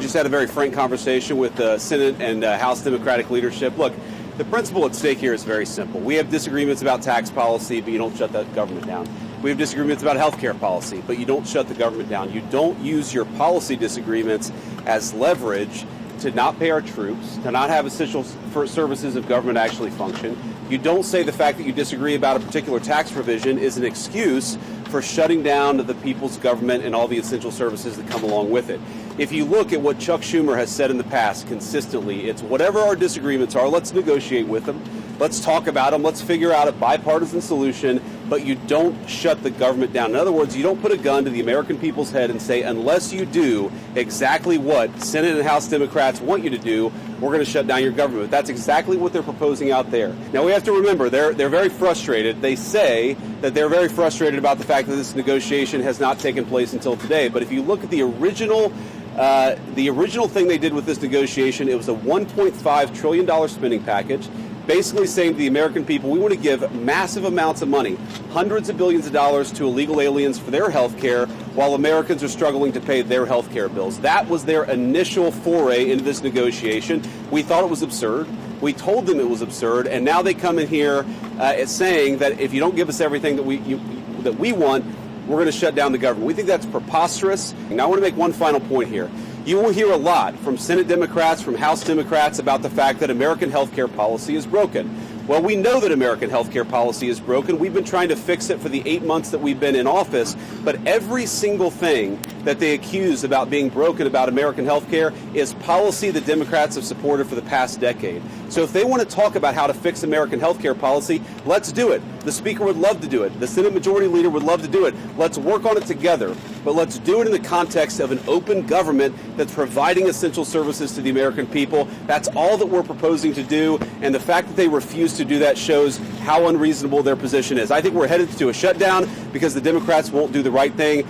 just had a very frank conversation with the Senate and House Democratic leadership. Look, the principle at stake here is very simple. We have disagreements about tax policy, but you don't shut that government down. We have disagreements about health care policy, but you don't shut the government down. You don't use your policy disagreements as leverage to not pay our troops, to not have essential services of government actually function. You don't say the fact that you disagree about a particular tax provision is an excuse for shutting down the people's government and all the essential services that come along with it. If you look at what Chuck Schumer has said in the past consistently, it's whatever our disagreements are, let's negotiate with them. Let's talk about them. Let's figure out a bipartisan solution, but you don't shut the government down. In other words, you don't put a gun to the American people's head and say, unless you do exactly what Senate and House Democrats want you to do, we're going to shut down your government. That's exactly what they're proposing out there. Now, we have to remember, they're very frustrated. They say that they're very frustrated about the fact that this negotiation has not taken place until today. But if you look at the original thing they did with this negotiation, it was a $1.5 trillion spending package, basically saying to the American people, we want to give massive amounts of money, hundreds of billions of dollars to illegal aliens for their health care while Americans are struggling to pay their health care bills. That was their initial foray into this negotiation. We thought it was absurd. We told them it was absurd, and now they come in here saying that if you don't give us everything that we want, we're going to shut down the government. We think that's preposterous. Now I want to make one final point here. You will hear a lot from Senate Democrats, from House Democrats about the fact that American health care policy is broken. Well, we know that American health care policy is broken. We've been trying to fix it for the 8 months that we've been in office, but every single thing that they accuse about being broken about American health care is policy that Democrats have supported for the past decade. So if they want to talk about how to fix American health care policy, let's do it. The Speaker would love to do it. The Senate Majority Leader would love to do it. Let's work on it together, but let's do it in the context of an open government that's providing essential services to the American people. That's all that we're proposing to do, and the fact that they refuse to do that shows how unreasonable their position is. I think we're headed to a shutdown because the Democrats won't do the right thing.